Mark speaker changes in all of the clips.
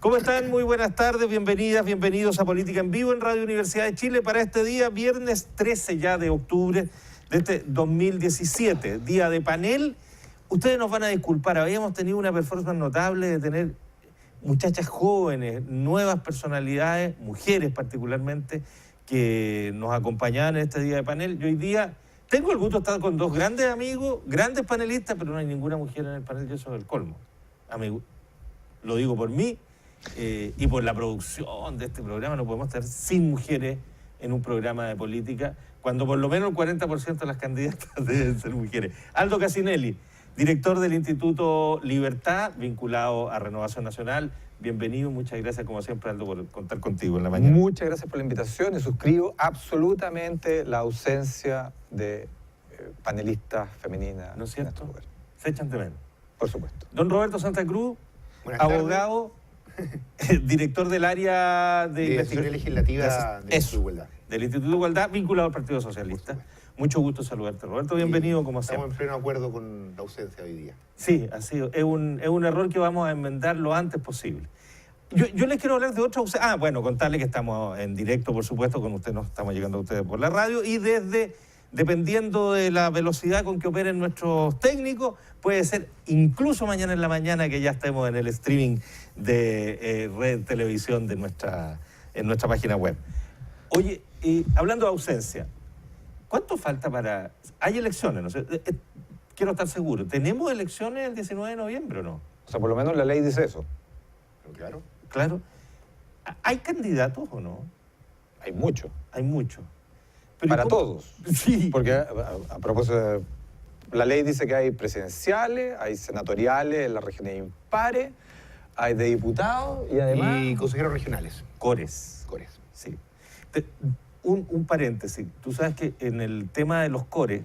Speaker 1: ¿Cómo están? Muy buenas tardes, bienvenidas, bienvenidos a Política en Vivo en Radio Universidad de Chile para este día, viernes 13 ya de octubre de este 2017, día de panel. Ustedes nos van a disculpar, habíamos tenido una performance notable de tener muchachas jóvenes, nuevas personalidades, mujeres particularmente, que nos acompañaban en este día de panel. Y hoy día tengo el gusto de estar con dos grandes amigos, grandes panelistas, pero no hay ninguna mujer en el panel, yo soy el colmo. Amigo, lo digo por mí y por la producción de este programa. No podemos estar sin mujeres en un programa de política, cuando por lo menos el 40% de las candidatas deben ser mujeres. Aldo Casinelli, director del Instituto Libertad, vinculado a Renovación Nacional. Bienvenido, muchas gracias como siempre, Aldo, por contar contigo en la mañana.
Speaker 2: Muchas gracias por la invitación y suscribo absolutamente la ausencia de panelistas femeninas.
Speaker 1: ¿No es cierto? Se echan de menos.
Speaker 2: Por supuesto.
Speaker 1: Don Roberto Santa Cruz,
Speaker 3: buenas
Speaker 1: abogado, director del área de
Speaker 3: investigación legislativa del Instituto de Igualdad.
Speaker 1: Del Instituto de Igualdad, vinculado al Partido Socialista. Mucho gusto saludarte, Roberto. Bienvenido, como siempre.
Speaker 3: Estamos en pleno acuerdo con la ausencia hoy día.
Speaker 1: Sí, ha sido. Es un error que vamos a enmendar lo antes posible. Yo les quiero hablar de otra ausencia. Bueno, contarle que estamos en directo, por supuesto, con ustedes, nos estamos llegando a ustedes por la radio y dependiendo de la velocidad con que operen nuestros técnicos, puede ser incluso mañana en la mañana que ya estemos en el streaming de Red Televisión de en nuestra página web. Oye, hablando de ausencia, ¿cuánto falta para...? Hay elecciones, no sé, quiero estar seguro. ¿Tenemos elecciones el 19 de noviembre o no?
Speaker 2: O sea, por lo menos la ley dice eso.
Speaker 3: Pero claro.
Speaker 1: Claro. ¿Hay candidatos o no?
Speaker 2: Hay mucho.
Speaker 1: Hay mucho.
Speaker 2: Pero para todos.
Speaker 1: Sí.
Speaker 2: Porque a propósito, la ley dice que hay presidenciales, hay senatoriales en las regiones impares, hay de diputados y además...
Speaker 3: Y consejeros regionales.
Speaker 1: Cores.
Speaker 3: Cores.
Speaker 1: Sí. Un paréntesis. Tú sabes que en el tema de los cores,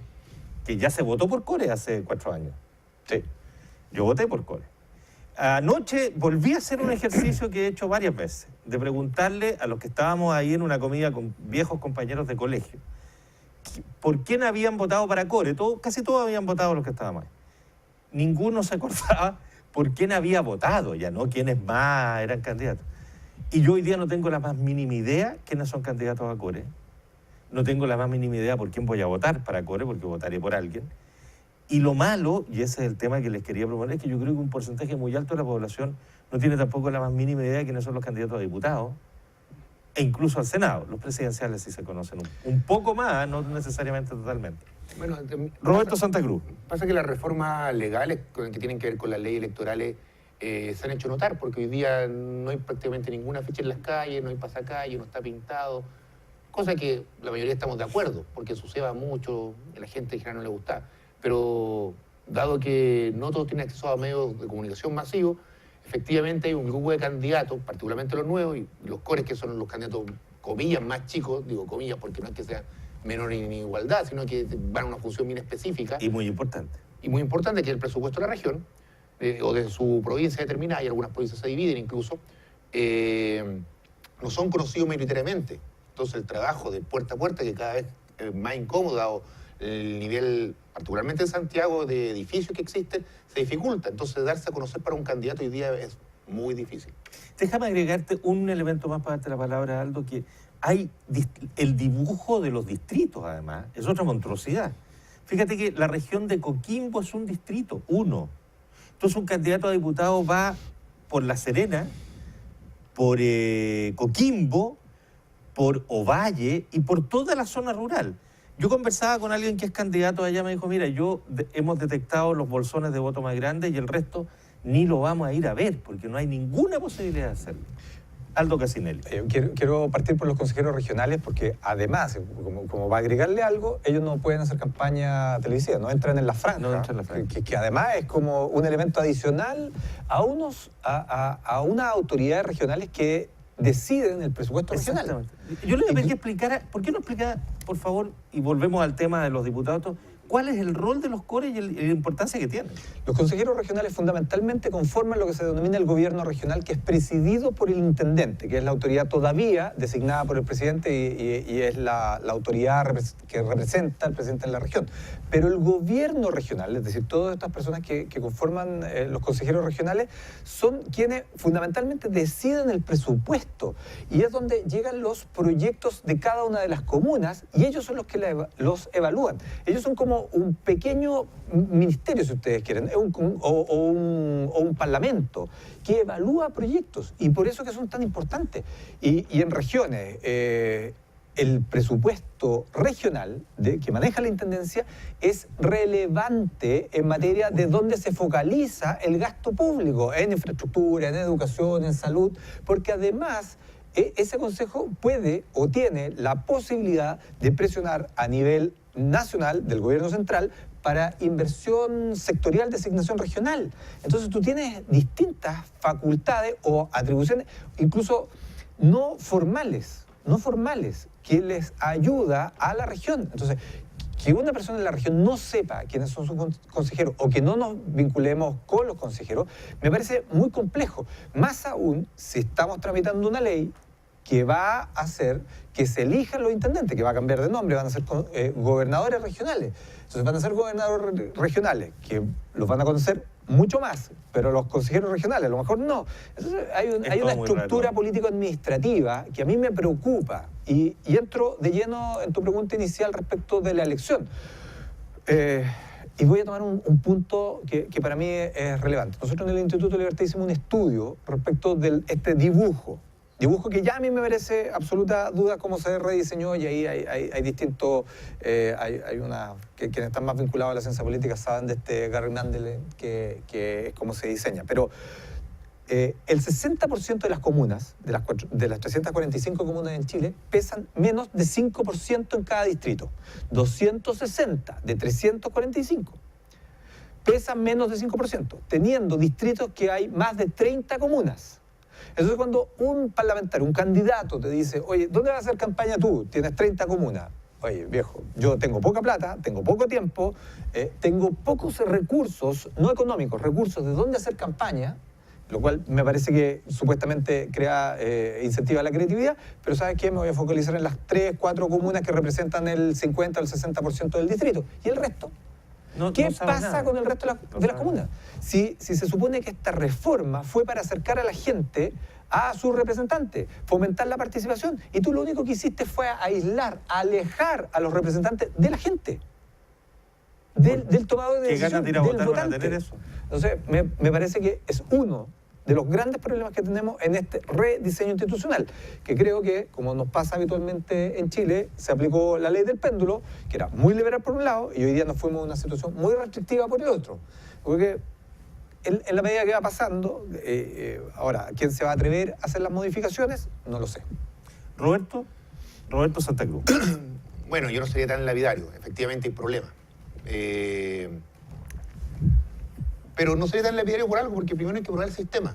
Speaker 1: que ya se votó por cores hace 4 años.
Speaker 2: Sí.
Speaker 1: Yo voté por cores. Anoche volví a hacer un ejercicio que he hecho varias veces, de preguntarle a los que estábamos ahí en una comida con viejos compañeros de colegio, ¿por quién habían votado para core? Casi todos habían votado los que estábamos ahí. Ninguno se acordaba por quién había votado, ya no quiénes más eran candidatos. Y yo hoy día no tengo la más mínima idea quiénes son candidatos a core. No tengo la más mínima idea por quién voy a votar para core, porque votaré por alguien. Y lo malo, y ese es el tema que les quería proponer, es que yo creo que un porcentaje muy alto de la población no tiene tampoco la más mínima idea de quiénes son los candidatos a diputados, e incluso al Senado. Los presidenciales sí se conocen un poco más, no necesariamente totalmente.
Speaker 3: Bueno,
Speaker 1: Roberto Santa Cruz.
Speaker 3: Pasa que las reformas legales que tienen que ver con las leyes electorales se han hecho notar, porque hoy día no hay prácticamente ninguna ficha en las calles, no hay pasacalle, no está pintado, cosa que la mayoría estamos de acuerdo, porque suceda mucho, a la gente en general no le gusta. Pero dado que no todos tienen acceso a medios de comunicación masivos, efectivamente hay un grupo de candidatos, particularmente los nuevos, y los cores, que son los candidatos, comillas, más chicos, digo comillas porque no es que sea menor en igualdad, sino que van a una función bien específica.
Speaker 1: Y muy importante.
Speaker 3: Y muy importante, que es el presupuesto de la región, o de su provincia determinada, y algunas provincias se dividen incluso, no son conocidos mayoritariamente. Entonces el trabajo de puerta a puerta, que cada vez es más incómodo, dado el nivel, particularmente en Santiago, de edificios que existen, se dificulta. Entonces, darse a conocer para un candidato hoy día es muy difícil.
Speaker 1: Déjame agregarte un elemento más para darte la palabra, Aldo, que hay el dibujo de los distritos, además, es otra monstruosidad. Fíjate que la región de Coquimbo es un distrito, uno. Entonces, un candidato a diputado va por La Serena, por Coquimbo, por Ovalle y por toda la zona rural. Yo conversaba con alguien que es candidato allá, me dijo, mira, hemos detectado los bolsones de voto más grandes y el resto ni lo vamos a ir a ver, porque no hay ninguna posibilidad de hacerlo. Aldo Casinelli.
Speaker 2: Quiero partir por los consejeros regionales, porque además, como va a agregarle algo, ellos no pueden hacer campaña televisiva, no entran en la franja, que además es como un elemento adicional a unas autoridades regionales que deciden el presupuesto regional.
Speaker 1: Yo le pedí que explicara, ¿por qué no explicara, por favor, y volvemos al tema de los diputados, ¿Cuál es el rol de los CORES y la importancia que tienen?
Speaker 2: Los consejeros regionales fundamentalmente conforman lo que se denomina el gobierno regional, que es presidido por el intendente, que es la autoridad todavía designada por el presidente y es la autoridad que representa al presidente de la región. Pero el gobierno regional, es decir, todas estas personas que conforman los consejeros regionales, son quienes fundamentalmente deciden el presupuesto y es donde llegan los proyectos de cada una de las comunas y ellos son los que los evalúan. Ellos son como un pequeño ministerio, si ustedes quieren, o un parlamento que evalúa proyectos y por eso que son tan importantes. Y en regiones, el presupuesto regional que maneja la Intendencia es relevante en materia de dónde se focaliza el gasto público, en infraestructura, en educación, en salud, porque además ese consejo puede o tiene la posibilidad de presionar a nivel nacional del gobierno central para inversión sectorial de asignación regional. Entonces tú tienes distintas facultades o atribuciones, incluso no formales, que les ayuda a la región. Entonces, que una persona en la región no sepa quiénes son sus consejeros o que no nos vinculemos con los consejeros, me parece muy complejo. Más aún si estamos tramitando una ley que va a hacer que se elijan los intendentes, que va a cambiar de nombre, van a ser gobernadores regionales. Entonces van a ser gobernadores regionales, que los van a conocer mucho más, pero los consejeros regionales a lo mejor no. Entonces hay una estructura político-administrativa que a mí me preocupa y entro de lleno en tu pregunta inicial respecto de la elección. Y voy a tomar un punto que para mí es relevante. Nosotros en el Instituto de Libertad hicimos un estudio respecto de este dibujo que ya a mí me merece absoluta duda cómo se rediseñó y ahí hay distintos, quienes están más vinculados a la ciencia política saben de este Gary Mandel que es cómo se diseña, pero el 60% de las comunas, de las 345 comunas en Chile, pesan menos de 5% en cada distrito. 260 de 345 pesan menos de 5%, teniendo distritos que hay más de 30 comunas. Entonces cuando un parlamentario, un candidato te dice, oye, ¿dónde vas a hacer campaña tú? Tienes 30 comunas. Oye, viejo, yo tengo poca plata, tengo poco tiempo, tengo pocos recursos, no económicos, recursos de dónde hacer campaña, lo cual me parece que supuestamente crea incentiva a la creatividad, pero ¿sabes qué? Me voy a focalizar en las 3, 4 comunas que representan el 50 o el 60% del distrito. ¿Y el resto? ¿Qué pasa con el resto de las comunas? Si se supone que esta reforma fue para acercar a la gente a sus representantes, fomentar la participación, y tú lo único que hiciste fue aislar, alejar a los representantes de la gente, del tomado de decisión, del votante. Entonces, me parece que es uno de los grandes problemas que tenemos en este rediseño institucional, que creo que, como nos pasa habitualmente en Chile, se aplicó la ley del péndulo, que era muy liberal por un lado, y hoy día nos fuimos a una situación muy restrictiva por el otro. Porque en la medida que va pasando, ahora, ¿quién se va a atrever a hacer las modificaciones? No lo sé.
Speaker 1: Roberto Santa Cruz.
Speaker 3: Bueno, yo no sería tan lapidario, efectivamente hay problemas. Pero no sería tan lapidario por algo, porque primero hay que probar el sistema.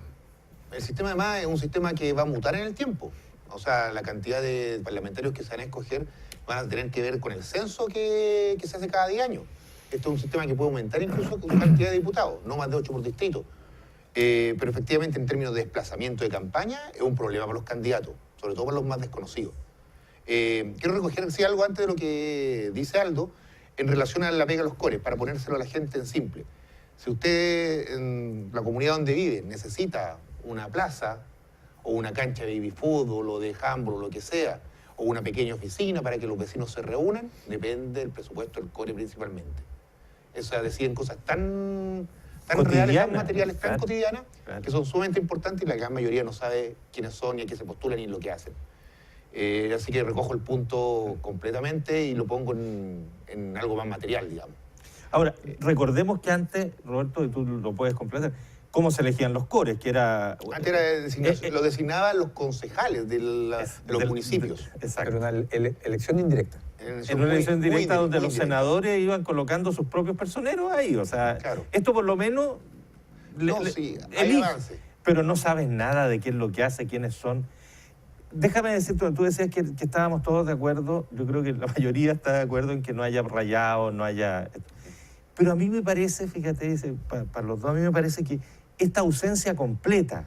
Speaker 3: El sistema además es un sistema que va a mutar en el tiempo. O sea, la cantidad de parlamentarios que se van a escoger van a tener que ver con el censo que se hace cada 10 años. Esto es un sistema que puede aumentar incluso con cantidad de diputados, no más de 8 por distrito. Pero efectivamente, en términos de desplazamiento de campaña, es un problema para los candidatos, sobre todo para los más desconocidos. Quiero recoger algo antes de lo que dice Aldo, en relación a la pega de los CORES, para ponérselo a la gente en simple. Si usted, en la comunidad donde vive, necesita una plaza, o una cancha de baby fútbol, o de handball, o lo que sea, o una pequeña oficina para que los vecinos se reúnan, depende del presupuesto del CORE principalmente. O sea, deciden cosas tan reales, tan materiales, tan cotidianas, que son sumamente importantes y la gran mayoría no sabe quiénes son, ni a qué se postulan, ni lo que hacen. Así que recojo el punto completamente y lo pongo en algo más material, digamos.
Speaker 1: Ahora, recordemos que antes, Roberto, y tú lo puedes completar, ¿cómo se elegían los CORES? Que era...
Speaker 3: Antes lo designaban los concejales de los municipios.
Speaker 2: Exacto. Era una elección indirecta.
Speaker 1: En una elección directa donde los senadores iban colocando sus propios personeros ahí. O sea, claro. Esto por lo menos...
Speaker 3: Sí, hay avance.
Speaker 1: Pero no sabes nada de qué es lo que hace, quiénes son. déjame decirte, tú decías que estábamos todos de acuerdo, yo creo que la mayoría está de acuerdo en que no haya rayado, no haya... Pero a mí me parece, fíjate, para los dos, a mí me parece que esta ausencia completa...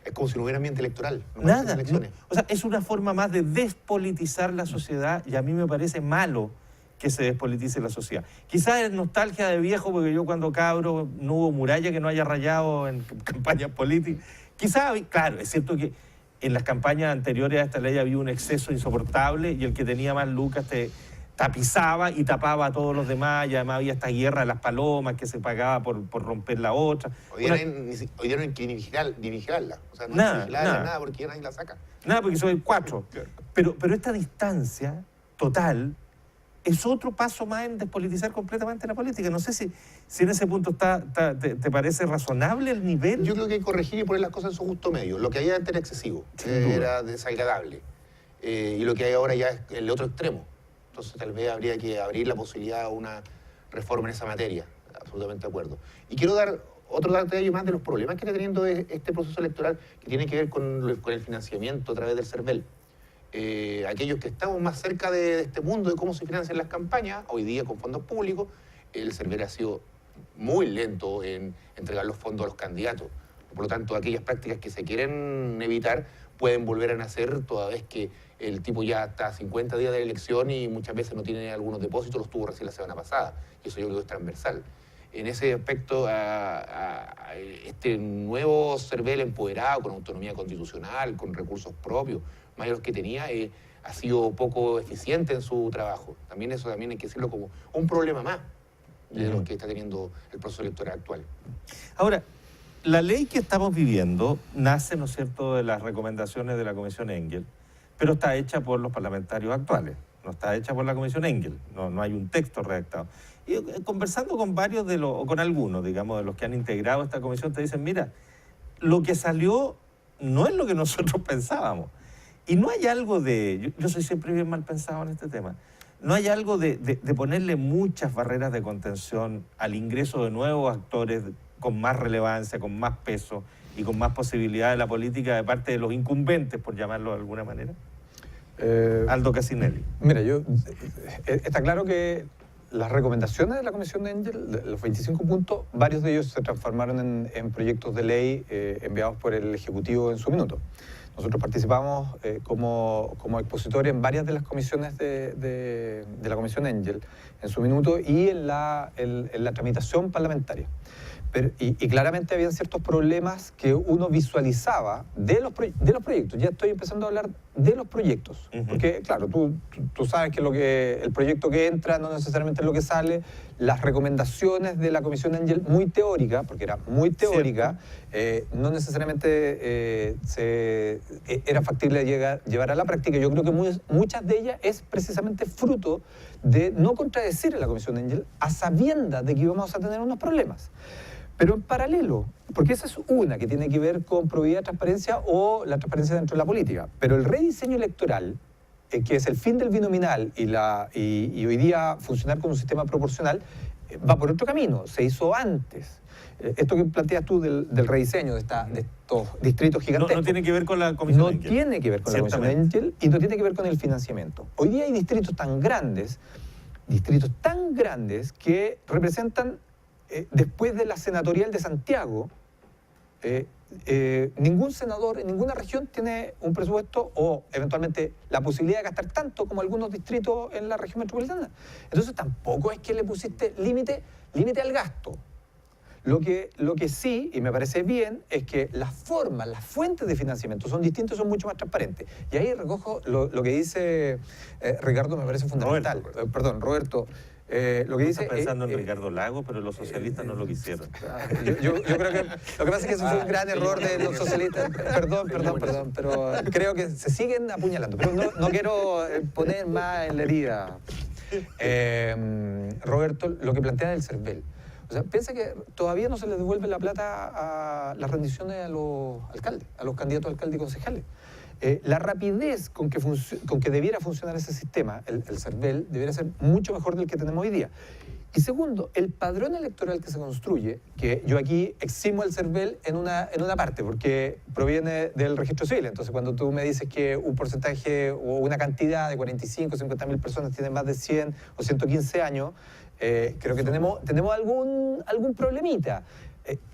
Speaker 3: Es como si no hubiera ambiente electoral.
Speaker 1: Nada. No, o sea, es una forma más de despolitizar la sociedad y a mí me parece malo que se despolitice la sociedad. Quizás es nostalgia de viejo, porque yo cuando cabro no hubo muralla que no haya rayado en campañas políticas. Quizás, claro, es cierto que en las campañas anteriores a esta ley había un exceso insoportable y el que tenía más lucas te tapizaba y tapaba a todos los demás, y además había esta guerra de las palomas que se pagaba por romper la otra.
Speaker 3: Hoy día no hay que ni vigilarla. O sea, no hay que vigilarla nada porque ya nadie la saca.
Speaker 1: Nada, porque son 4. Claro. Pero esta distancia total es otro paso más en despolitizar completamente la política. No sé si en ese punto te parece razonable el nivel.
Speaker 3: Yo creo que hay que corregir y poner las cosas en su justo medio. Lo que había antes era excesivo, era desagradable. Y lo que hay ahora ya es el otro extremo. Entonces tal vez habría que abrir la posibilidad a una reforma en esa materia. Absolutamente de acuerdo. Y quiero dar otro detalle más de los problemas que está teniendo este proceso electoral, que tiene que ver con el financiamiento a través del CERVEL. Aquellos que estamos más cerca de este mundo, de cómo se financian las campañas, hoy día con fondos públicos, el CERVEL ha sido muy lento en entregar los fondos a los candidatos. Por lo tanto, aquellas prácticas que se quieren evitar pueden volver a nacer toda vez que el tipo ya está a 50 días de la elección y muchas veces no tiene algunos depósitos, los tuvo recién la semana pasada. Y eso yo creo que es transversal. En ese aspecto, este nuevo CERVEL empoderado, con autonomía constitucional, con recursos propios, más de los que tenía, ha sido poco eficiente en su trabajo. También eso también hay que decirlo como un problema más de lo que está teniendo el proceso electoral actual.
Speaker 1: Ahora, la ley que estamos viviendo nace, ¿no es cierto?, de las recomendaciones de la Comisión Engel, pero está hecha por los parlamentarios actuales, no está hecha por la Comisión Engel, no hay un texto redactado. Y conversando con varios o con algunos, digamos, de los que han integrado esta comisión, te dicen, mira, lo que salió no es lo que nosotros pensábamos. Y no hay algo de, yo soy siempre bien mal pensado en este tema, no hay algo de ponerle muchas barreras de contención al ingreso de nuevos actores con más relevancia, con más peso y con más posibilidad de la política de parte de los incumbentes, por llamarlo de alguna manera. Aldo Casinelli.
Speaker 2: Mira, está claro que las recomendaciones de la Comisión de Engel, los 25 puntos, varios de ellos se transformaron en proyectos de ley enviados por el Ejecutivo en su minuto. Nosotros participamos como expositores en varias de las comisiones de la Comisión Engel en su minuto y en la tramitación parlamentaria. Y claramente habían ciertos problemas que uno visualizaba de los proyectos. Ya estoy empezando a hablar de los proyectos. Porque, claro, tú sabes que el proyecto que entra no necesariamente es lo que sale. Las recomendaciones de la Comisión Engel, muy teórica, porque era muy teórica, no necesariamente era factible llevar a la práctica. Yo creo que muchas de ellas es precisamente fruto de no contradecir a la Comisión Engel a sabiendas de que íbamos a tener unos problemas. Pero en paralelo, porque esa es una que tiene que ver con probidad, transparencia o la transparencia dentro de la política. Pero el rediseño electoral, que es el fin del binominal y hoy día funcionar con un sistema proporcional, va por otro camino, se hizo antes. Esto que planteas tú del rediseño de estos distritos gigantescos.
Speaker 1: No tiene que ver con la Comisión Engel.
Speaker 2: No tiene que ver con la Comisión Engel y no tiene que ver con el financiamiento. Hoy día hay distritos tan grandes que representan, después de la senatorial de Santiago, ningún senador en ninguna región tiene un presupuesto o eventualmente la posibilidad de gastar tanto como algunos distritos en la región metropolitana. Entonces tampoco es que le pusiste límite al gasto. Lo que sí, y me parece bien, es que las formas, las fuentes de financiamiento son distintas, son mucho más transparentes. Y ahí recojo lo que dice Ricardo, me parece fundamental. Roberto. Lo que dice,
Speaker 1: estás pensando en Ricardo Lagos, pero los socialistas no lo quisieron.
Speaker 2: Yo creo que lo que pasa es que eso fue un gran error de los socialistas. Perdón, pero creo que se siguen apuñalando. Pero no quiero poner más en la herida. Roberto, lo que plantea del CERVEL. O sea, piensa que todavía no se les devuelve la plata a las rendiciones a los alcaldes, a los candidatos a alcalde y concejales. La rapidez con que debiera funcionar ese sistema, el CERVEL, debiera ser mucho mejor del que tenemos hoy día. Y segundo, el padrón electoral que se construye, que yo aquí eximo el CERVEL en una parte, porque proviene del registro civil. Entonces, cuando tú me dices que un porcentaje o una cantidad de 45 o 50 mil personas tienen más de 100 o 115 años, creo que tenemos algún problemita.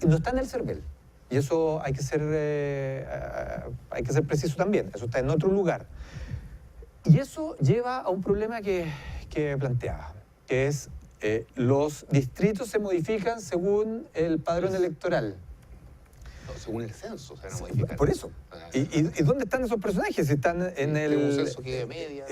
Speaker 2: No está en el CERVEL. Y eso hay que ser preciso también. Eso está en otro lugar. Y eso lleva a un problema que planteaba, que es los distritos se modifican según el padrón electoral.
Speaker 3: No, según el censo se van a modificar.
Speaker 2: Por eso. ¿Y dónde están esos personajes? Están en el...
Speaker 3: Un censo que de media.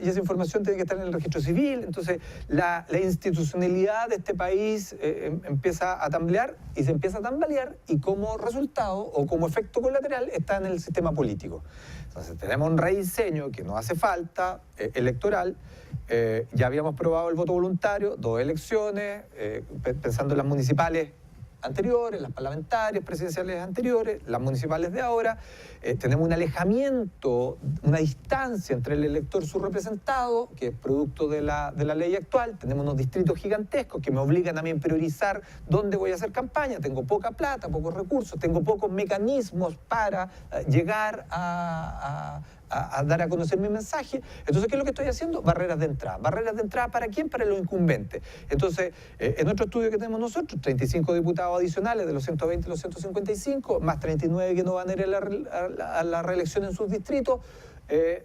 Speaker 2: Y esa información tiene que estar en el registro civil. Entonces, la institucionalidad de este país empieza a tambalear y se empieza a tambalear y como resultado o como efecto colateral está en el sistema político. Entonces, tenemos un rediseño que nos hace falta, electoral. Ya habíamos probado el voto voluntario, 2 elecciones, pensando en las municipales anteriores, las parlamentarias, presidenciales anteriores, las municipales de ahora. Tenemos un alejamiento, una distancia entre el elector subrepresentado, que es producto de la ley actual. Tenemos unos distritos gigantescos que me obligan a mí a priorizar dónde voy a hacer campaña. Tengo poca plata, pocos recursos, tengo pocos mecanismos para llegar a dar a conocer mi mensaje. Entonces, ¿qué es lo que estoy haciendo? Barreras de entrada. ¿Barreras de entrada para quién? Para los incumbentes. Entonces, en otro estudio que tenemos nosotros, 35 diputados adicionales de los 120 y los 155, más 39 que no van a ir a la reelección en sus distritos,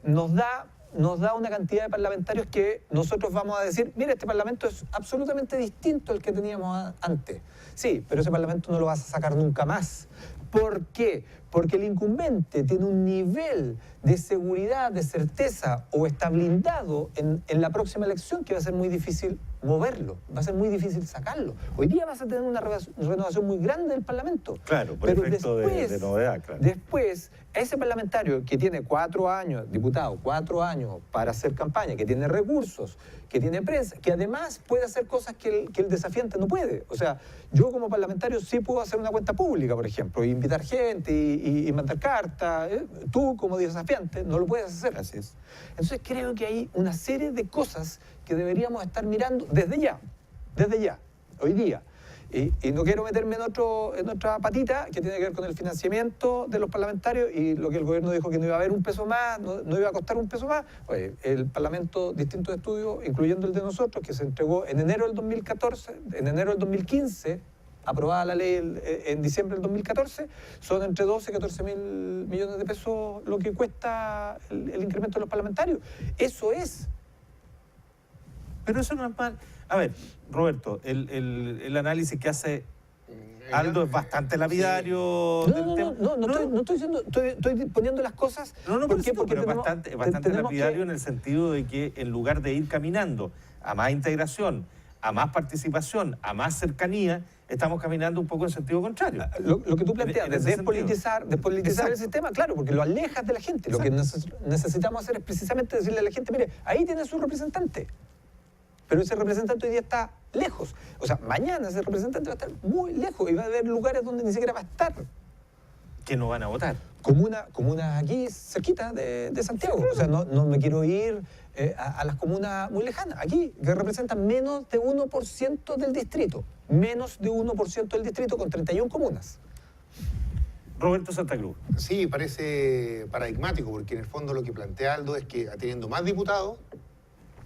Speaker 2: nos da una cantidad de parlamentarios que nosotros vamos a decir, mira, este parlamento es absolutamente distinto al que teníamos antes. Sí, pero ese parlamento no lo vas a sacar nunca más. ¿Por qué? Porque el incumbente tiene un nivel de seguridad, de certeza o está blindado en la próxima elección que va a ser muy difícil moverlo, va a ser muy difícil sacarlo. Hoy día vas a tener una renovación muy grande del Parlamento.
Speaker 1: Claro, por efecto de novedad, claro.
Speaker 2: Después, ese parlamentario que tiene 4 años, diputado, 4 años para hacer campaña, que tiene recursos, que tiene prensa, que además puede hacer cosas que el desafiante no puede. O sea, yo como parlamentario sí puedo hacer una cuenta pública, por ejemplo, invitar gente y mandar cartas. Tú como desafiante no lo puedes hacer.
Speaker 1: Así es.
Speaker 2: Entonces creo que hay una serie de cosas que deberíamos estar mirando desde ya, hoy día. Y no quiero meterme en otra patita que tiene que ver con el financiamiento de los parlamentarios y lo que el gobierno dijo que no iba a haber un peso más, no iba a costar un peso más. Oye, el Parlamento, distintos estudios, incluyendo el de nosotros, que se entregó en enero del 2014, en enero del 2015, aprobada la ley en diciembre del 2014, son entre 12 y 14 mil millones de pesos lo que cuesta el incremento de los parlamentarios. Eso es.
Speaker 1: Pero eso no es mal. A ver, Roberto, el análisis que hace Aldo es bastante lapidario.
Speaker 2: No estoy diciendo, estoy poniendo las cosas.
Speaker 1: Porque es bastante lapidario en el sentido de que en lugar de ir caminando a más integración, a más participación, a más cercanía, estamos caminando un poco en sentido contrario.
Speaker 2: Lo que tú planteas, despolitizar el sistema, claro, porque lo alejas de la gente.
Speaker 1: Exacto.
Speaker 2: Lo que necesitamos hacer es precisamente decirle a la gente, mire, ahí tiene su representante. Pero ese representante hoy día está lejos. O sea, mañana ese representante va a estar muy lejos y va a haber lugares donde ni siquiera va a estar.
Speaker 1: Que no van a votar.
Speaker 2: Comunas aquí cerquita de Santiago. Sí, claro. O sea, no me quiero ir a las comunas muy lejanas. Aquí, que representan menos de 1% del distrito. Menos de 1% del distrito con 31 comunas.
Speaker 1: Roberto Santa Cruz.
Speaker 3: Sí, parece paradigmático, porque en el fondo lo que plantea Aldo es que teniendo más diputados,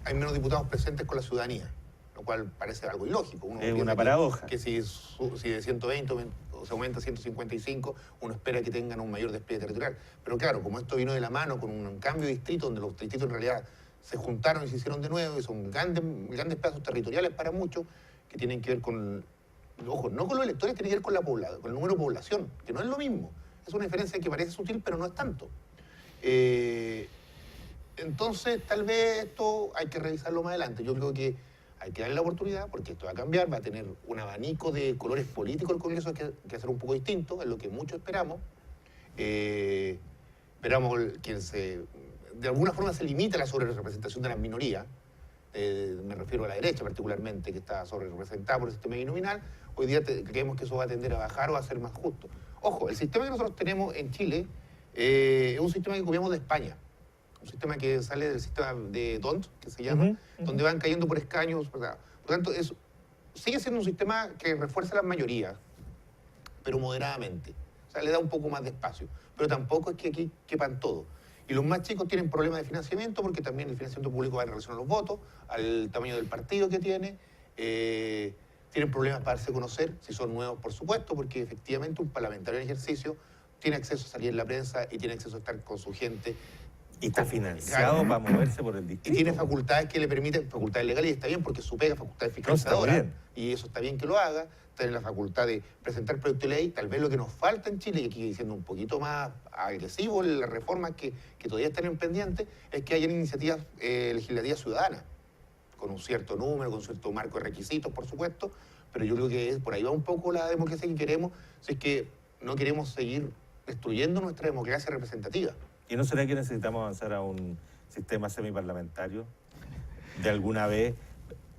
Speaker 3: hay menos diputados presentes con la ciudadanía, lo cual parece algo ilógico.
Speaker 1: Es una paradoja.
Speaker 3: Que si de 120 se aumenta a 155, uno espera que tengan un mayor despliegue territorial. Pero claro, como esto vino de la mano con un cambio de distrito, donde los distritos en realidad se juntaron y se hicieron de nuevo, y son grandes pedazos territoriales para muchos, que tienen que ver con, ojo, no con los electores, tienen que ver con con el número de población, que no es lo mismo. Es una diferencia que parece sutil, pero no es tanto. Entonces, tal vez esto hay que revisarlo más adelante. Yo creo que hay que darle la oportunidad, porque esto va a cambiar, va a tener un abanico de colores políticos el Congreso que hacer un poco distinto, es lo que muchos esperamos. Esperamos que de alguna forma se limite la sobrerepresentación de las minorías. Me refiero a la derecha particularmente, que está sobrerepresentada por el sistema binominal. Hoy día creemos que eso va a tender a bajar o a ser más justo. Ojo, el sistema que nosotros tenemos en Chile es un sistema que copiamos de España. un sistema que sale del sistema de D'Hondt, que se llama, donde van cayendo por escaños. ¿Verdad? Por lo tanto, sigue siendo un sistema que refuerza las mayorías, pero moderadamente. O sea, le da un poco más de espacio. Pero tampoco es que aquí quepan todo. Y los más chicos tienen problemas de financiamiento porque también el financiamiento público va en relación a los votos, al tamaño del partido que tiene. Tienen problemas para darse a conocer, si son nuevos, por supuesto, porque efectivamente un parlamentario en ejercicio tiene acceso a salir en la prensa y tiene acceso a estar con su gente.
Speaker 1: Y está financiado para moverse por el distrito.
Speaker 3: Y tiene facultades que le permiten, facultades legales, y está bien porque su pega, facultades fiscalizadoras, y eso está bien que lo haga. Tiene la facultad de presentar proyecto de ley. Tal vez lo que nos falta en Chile, y aquí siendo un poquito más agresivo en las reformas que todavía están en pendiente, es que hayan iniciativas legislativas ciudadanas, con un cierto número, con un cierto marco de requisitos, por supuesto, pero yo creo que por ahí va un poco la democracia que queremos, si es que no queremos seguir destruyendo nuestra democracia representativa.
Speaker 1: ¿Y no será que necesitamos avanzar a un sistema semiparlamentario de alguna vez?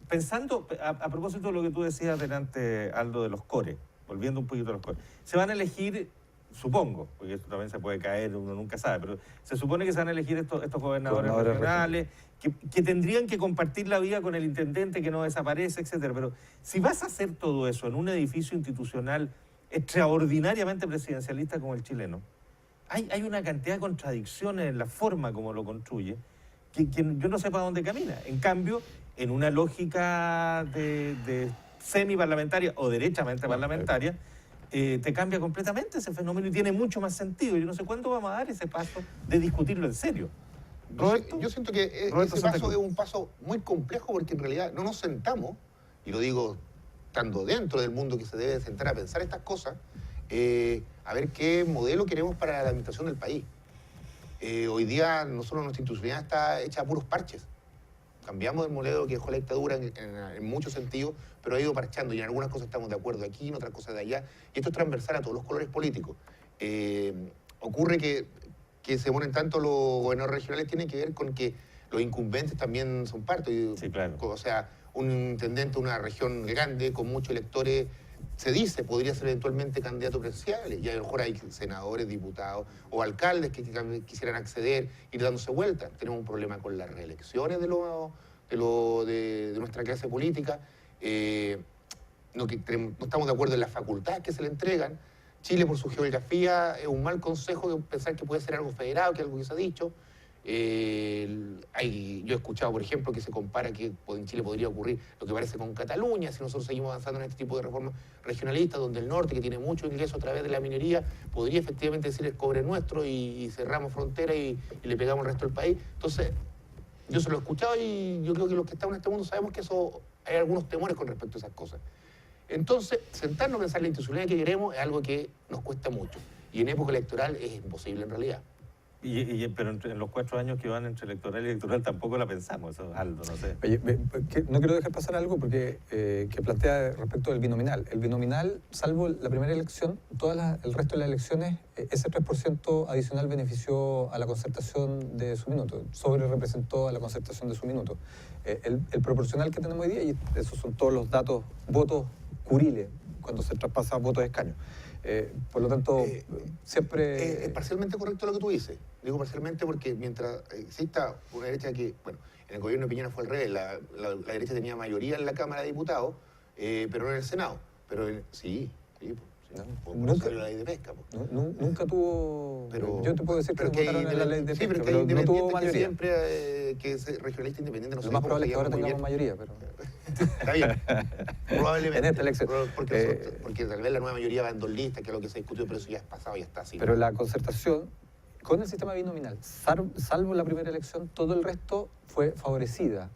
Speaker 1: Pensando, a propósito de lo que tú decías delante, Aldo, de los cores, volviendo un poquito a los cores, se van a elegir, supongo, porque esto también se puede caer, uno nunca sabe, pero se supone que se van a elegir estos gobernadores regionales, que tendrían que compartir la vida con el intendente que no desaparece, etcétera. Pero si vas a hacer todo eso en un edificio institucional extraordinariamente presidencialista como el chileno, hay una cantidad de contradicciones en la forma como lo construye, que yo no sé para dónde camina. En cambio, en una lógica de semi-parlamentaria o derechamente parlamentaria, te cambia completamente ese fenómeno y tiene mucho más sentido. Yo no sé cuándo vamos a dar ese paso de discutirlo en serio.
Speaker 3: Yo siento que ese paso es un paso muy complejo porque en realidad no nos sentamos, y lo digo estando dentro del mundo que se debe sentar a pensar estas cosas, a ver qué modelo queremos para la administración del país. Hoy día nosotros nuestra institucionalidad está hecha a puros parches. Cambiamos el modelo que dejó la dictadura en muchos sentidos, pero ha ido parchando y en algunas cosas estamos de acuerdo aquí, en otras cosas de allá. Y esto es transversal a todos los colores políticos. Ocurre que se ponen tanto los gobernadores regionales, tiene que ver con que los incumbentes también son parte.
Speaker 1: Sí, claro.
Speaker 3: O sea, un intendente de una región grande con muchos electores, se dice, podría ser eventualmente candidato presidencial, y a lo mejor hay senadores, diputados o alcaldes que quisieran acceder, ir dándose vuelta. Tenemos un problema con las reelecciones de nuestra clase política. No estamos de acuerdo en las facultades que se le entregan. Chile, por su geografía, es un mal consejo pensar que puede ser algo federado, que es algo que se ha dicho. Yo he escuchado, por ejemplo, que se compara que en Chile podría ocurrir lo que parece con Cataluña, si nosotros seguimos avanzando en este tipo de reformas regionalistas, donde el norte, que tiene mucho ingreso a través de la minería, podría efectivamente decir el cobre nuestro y cerramos frontera y le pegamos al resto del país. Entonces, yo se lo he escuchado y yo creo que los que estamos en este mundo sabemos que hay algunos temores con respecto a esas cosas. Entonces, sentarnos a pensar la institucionalidad que queremos es algo que nos cuesta mucho. Y en época electoral es imposible en realidad.
Speaker 1: Pero en los 4 años que van entre electoral y electoral tampoco la pensamos, eso, Aldo, no sé.
Speaker 2: Oye, no quiero dejar pasar algo porque que plantea respecto del binominal. El binominal, salvo la primera elección, el resto de las elecciones, ese 3% adicional benefició a la concertación de su minuto, sobre representó a la concertación de su minuto. El proporcional que tenemos hoy día, y esos son todos los datos, votos curiles, cuando se traspasa votos de escaño. Por lo tanto, siempre...
Speaker 3: Es parcialmente correcto lo que tú dices. Digo parcialmente porque mientras exista una derecha que, bueno, en el gobierno de Piñera fue al revés, la derecha tenía mayoría en la Cámara de Diputados, pero no en el Senado. Pero
Speaker 2: nunca
Speaker 3: salió la ley de pesca.
Speaker 2: Nunca tuvo...
Speaker 3: Pero,
Speaker 2: yo te puedo decir que votaron en la ley de pesca,
Speaker 3: sí,
Speaker 2: pero no tuvo mayoría.
Speaker 3: Siempre que es regionalista independiente no
Speaker 2: lo más probable es que ahora tengamos mayoría, pero...
Speaker 3: Está bien, probablemente.
Speaker 2: En esta elección.
Speaker 3: Porque tal vez la nueva mayoría va en 2 listas, que es lo que se discutió, pero eso ya es pasado, ya está así.
Speaker 2: Pero la concertación, con el sistema binominal, salvo la primera elección, todo el resto fue favorecida.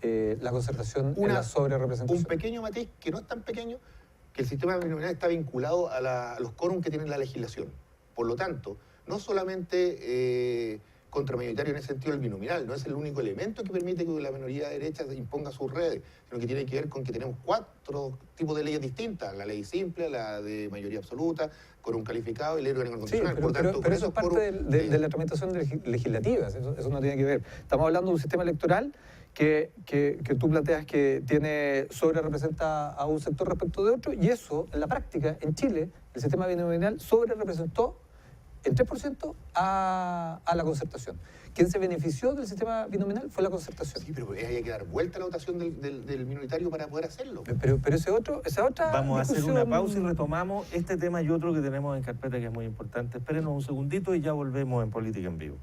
Speaker 2: La concertación en la sobrerepresentación.
Speaker 3: Un pequeño matiz, que no es tan pequeño, que el sistema binominal está vinculado a los quórum que tiene la legislación. Por lo tanto, no solamente contramayoritario en ese sentido el binominal, no es el único elemento que permite que la minoría derecha imponga sus redes, sino que tiene que ver con que tenemos 4 tipos de leyes distintas: la ley simple, la de mayoría absoluta, quórum calificado y ley orgánica constitucional.
Speaker 2: Sí, pero eso es parte de la tramitación legislativa, eso no tiene que ver. Estamos hablando de un sistema electoral que tú planteas que representa a un sector respecto de otro, y eso, en la práctica, en Chile, el sistema binominal representó en 3% a la concertación. Quien se benefició del sistema binominal fue la concertación.
Speaker 3: Sí, pero hay que dar vuelta a la votación del minoritario para poder hacerlo.
Speaker 2: Pero esa otra
Speaker 1: Vamos a hacer
Speaker 2: discusión...
Speaker 1: una pausa y retomamos este tema y otro que tenemos en carpeta que es muy importante. Espérenos un segundito y ya volvemos en Política en Vivo.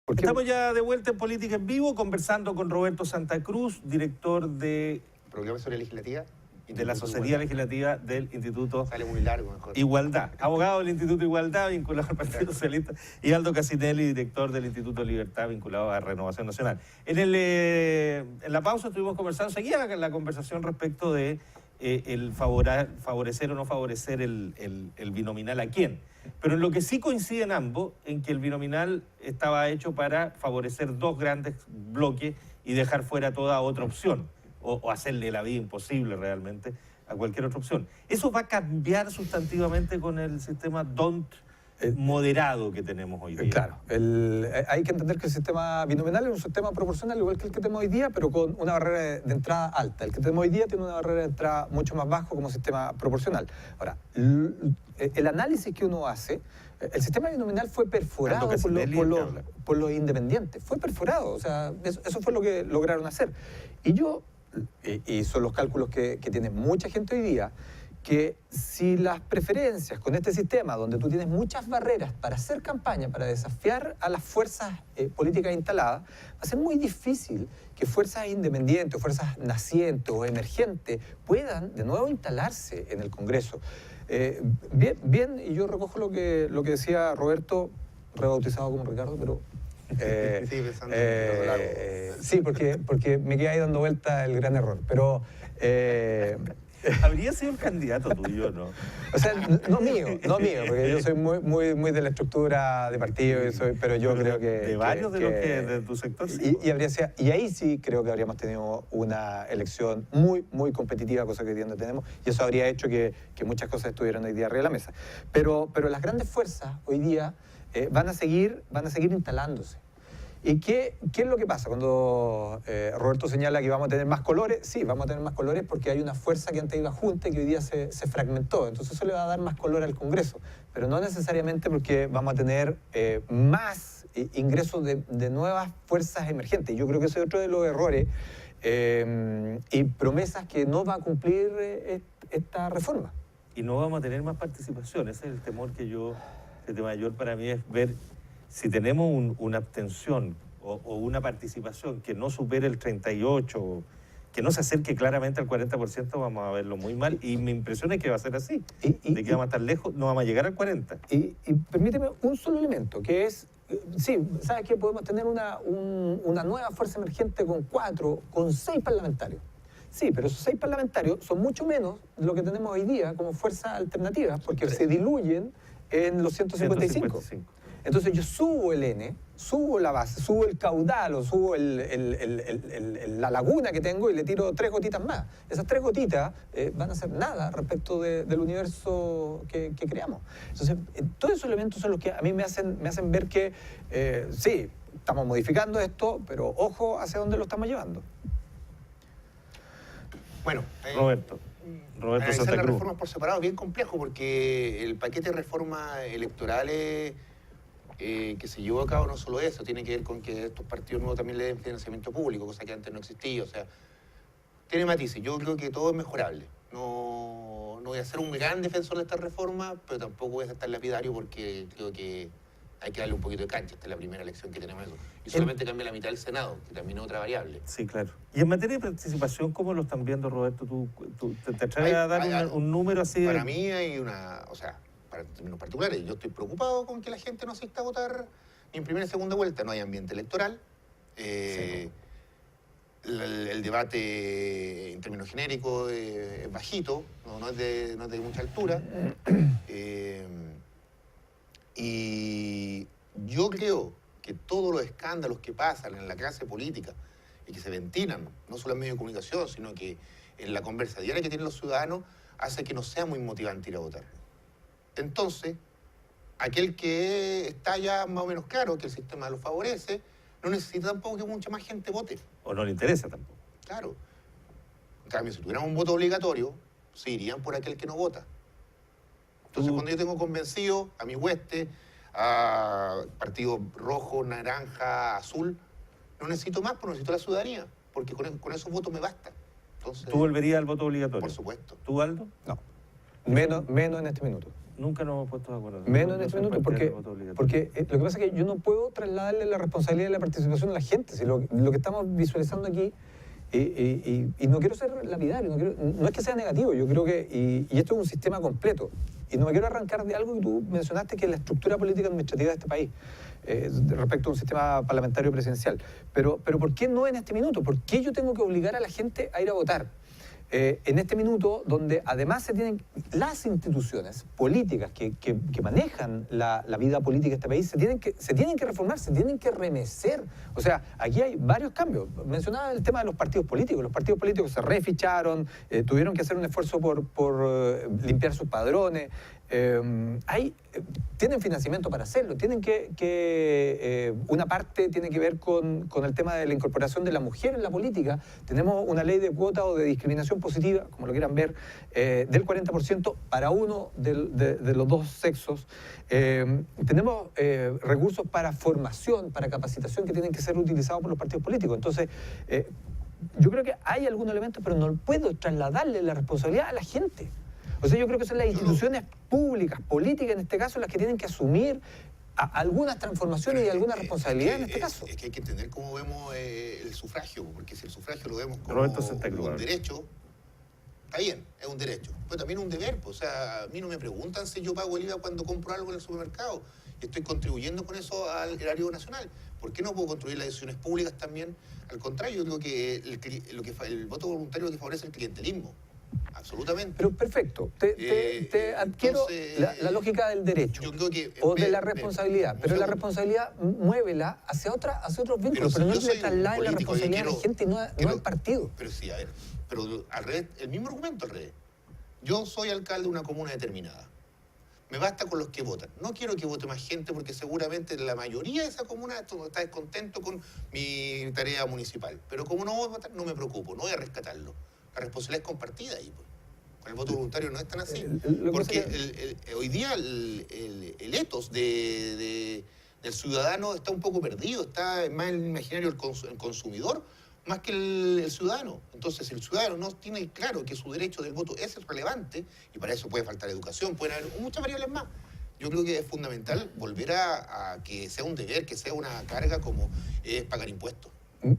Speaker 1: Estamos ya de vuelta en Política en Vivo, conversando con Roberto Santa Cruz, director de
Speaker 3: Programación Legislativa.
Speaker 1: De la Asesoría Legislativa del Instituto
Speaker 3: Sale muy largo, mejor.
Speaker 1: Igualdad, abogado del Instituto Igualdad, vinculado al Partido Socialista, y Aldo Casinelli, director del Instituto Libertad, vinculado a Renovación Nacional. En la pausa estuvimos conversando, seguía la conversación respecto de el favorecer o no favorecer el binominal a quién. Pero en lo que sí coinciden ambos, en que el binominal estaba hecho para favorecer dos grandes bloques y dejar fuera toda otra opción. O hacerle la vida imposible realmente a cualquier otra opción. ¿Eso va a cambiar sustantivamente con el sistema DONT moderado que tenemos hoy día?
Speaker 2: Claro, hay que entender que el sistema binominal es un sistema proporcional igual que el que tenemos hoy día, pero con una barrera de entrada alta. El que tenemos hoy día tiene una barrera de entrada mucho más baja como sistema proporcional. Ahora, el análisis que uno hace, el sistema binominal fue perforado por los independientes, fue perforado, o sea, eso fue lo que lograron hacer. Y son los cálculos que tiene mucha gente hoy día, que si las preferencias con este sistema, donde tú tienes muchas barreras para hacer campaña, para desafiar a las fuerzas políticas instaladas, va a ser muy difícil que fuerzas independientes, o fuerzas nacientes o emergentes puedan de nuevo instalarse en el Congreso. Bien, y yo recojo lo que decía Roberto, rebautizado como Ricardo, pero... sí, porque me quedé ahí dando vuelta el gran error, pero...
Speaker 1: Habría sido el candidato tuyo, ¿no?
Speaker 2: O sea, no mío, porque yo soy muy de la estructura de partido, pero yo creo que...
Speaker 1: De varios de tu sector, sí.
Speaker 2: Y ahí sí creo que habríamos tenido una elección muy competitiva, cosa que hoy día no tenemos, y eso habría hecho que muchas cosas estuvieran hoy día arriba de la mesa. Pero las grandes fuerzas hoy día van a seguir instalándose. ¿Y qué es lo que pasa? Cuando Roberto señala que vamos a tener más colores, sí, vamos a tener más colores porque hay una fuerza que antes iba junta y que hoy día se fragmentó. Entonces eso le va a dar más color al Congreso, pero no necesariamente porque vamos a tener más ingresos de nuevas fuerzas emergentes. Yo creo que ese es otro de los errores y promesas que no va a cumplir esta reforma.
Speaker 1: Y no vamos a tener más participación. Ese es el temor el mayor para mí es ver si tenemos una abstención o una participación que no supere el 38%, que no se acerque claramente al 40%, vamos a verlo muy mal. Y mi impresión es que va a ser así, de que vamos a estar lejos, no vamos a llegar al 40%.
Speaker 2: Y permíteme un solo elemento, que es, sí, ¿sabes qué? Podemos tener una nueva fuerza emergente con 6 parlamentarios. Sí, pero esos 6 parlamentarios son mucho menos de lo que tenemos hoy día como fuerzas alternativas, porque se diluyen en los 155. Entonces yo subo el N, subo la base, subo el caudal o subo la laguna que tengo y le tiro 3 gotitas más. Esas 3 gotitas van a ser nada respecto del universo que creamos. Entonces, todos esos elementos son los que a mí me hacen ver que sí, estamos modificando esto, pero ojo hacia dónde lo estamos llevando.
Speaker 3: Bueno,
Speaker 1: Roberto Santa Cruz.
Speaker 3: Las reformas por separado es bien complejo porque el paquete de reformas electorales que se llevó a cabo no solo eso, tiene que ver con que estos partidos nuevos también le den financiamiento público, cosa que antes no existía, o sea, tiene matices. Yo creo que todo es mejorable. No voy a ser un gran defensor de esta reforma, pero tampoco voy a estar lapidario porque creo que hay que darle un poquito de cancha. Esta es la primera elección que tenemos eso. Y solamente cambia la mitad del Senado, que también es otra variable.
Speaker 1: Sí, claro. Y en materia de participación, ¿cómo lo están viendo, Roberto? ¿Tú te atreves a dar un número así?
Speaker 3: Para mí hay o sea, para términos particulares, yo estoy preocupado con que la gente no asista a votar ni en primera ni segunda vuelta. No hay ambiente electoral. Sí. El debate en términos genéricos es bajito, no es de mucha altura. Y yo creo que todos los escándalos que pasan en la clase política y que se ventilan, no solo en medios de comunicación, sino que en la conversa diaria que tienen los ciudadanos, hace que no sea muy motivante ir a votar. Entonces, aquel que está ya más o menos claro que el sistema lo favorece, no necesita tampoco que mucha más gente vote.
Speaker 1: O no le interesa tampoco.
Speaker 3: Claro. En cambio, si tuviéramos un voto obligatorio, se irían por aquel que no vota. Entonces, cuando yo tengo convencido a mi hueste, a partido rojo, naranja, azul, no necesito más, pero necesito la ciudadanía, porque con esos votos me basta. Entonces,
Speaker 1: ¿Tú volverías al voto obligatorio?
Speaker 3: Por supuesto.
Speaker 1: ¿Tú, Aldo?
Speaker 2: No. Menos en este minuto.
Speaker 1: Nunca nos hemos puesto de acuerdo.
Speaker 2: Menos en este minuto, porque lo que pasa es que yo no puedo trasladarle la responsabilidad de la participación a la gente. Si lo que estamos visualizando aquí, y no quiero ser lapidario, no es que sea negativo, yo creo que, y esto es un sistema completo, y no me quiero arrancar de algo que tú mencionaste, que es la estructura política administrativa de este país, respecto a un sistema parlamentario presidencial. Pero ¿por qué no en este minuto? ¿Por qué yo tengo que obligar a la gente a ir a votar? En este minuto, donde además se tienen las instituciones políticas que manejan la vida política de este país, se tienen que reformar, se tienen que remecer. O sea, aquí hay varios cambios. Mencionaba el tema de los partidos políticos. Los partidos políticos se reficharon, tuvieron que hacer un esfuerzo por limpiar sus padrones. Tienen financiamiento para hacerlo, tienen una parte tiene que ver con el tema de la incorporación de la mujer en la política. Tenemos una ley de cuota o de discriminación positiva, como lo quieran ver, del 40% para uno de los dos sexos. Tenemos recursos para formación, para capacitación, que tienen que ser utilizados por los partidos políticos. Entonces, yo creo que hay algún elemento, pero no puedo trasladarle la responsabilidad a la gente. O sea, yo creo que son las instituciones públicas, políticas en este caso, las que tienen que asumir algunas transformaciones y alguna responsabilidad en este caso.
Speaker 3: Es que hay que entender cómo vemos el sufragio, porque si el sufragio lo vemos como un derecho, está bien, es un derecho, pero también es un deber. Pues, o sea, a mí no me preguntan si yo pago el IVA cuando compro algo en el supermercado y estoy contribuyendo con eso al erario nacional. ¿Por qué no puedo construir las decisiones públicas también? Al contrario, yo digo que el voto voluntario es lo que favorece el clientelismo. Absolutamente.
Speaker 2: Pero perfecto, te adquiero la lógica del derecho o de la responsabilidad, pero la responsabilidad muévela hacia otros vínculos, pero no es que traslade la responsabilidad a la gente, no al partido.
Speaker 3: Pero sí, a ver, pero al revés, el mismo argumento al revés. Yo soy alcalde de una comuna determinada. Me basta con los que votan. No quiero que vote más gente porque seguramente la mayoría de esa comuna está descontento con mi tarea municipal. Pero como no voy a votar, no me preocupo, no voy a rescatarlo. La responsabilidad es compartida ahí, pues. Con el voto voluntario no es tan así. Porque hoy día el ethos del ciudadano está un poco perdido, está más en el imaginario el consumidor más que el ciudadano. Entonces, si el ciudadano no tiene claro que su derecho del voto es relevante, y para eso puede faltar educación, pueden haber muchas variables más. Yo creo que es fundamental volver a que sea un deber, que sea una carga como es pagar impuestos.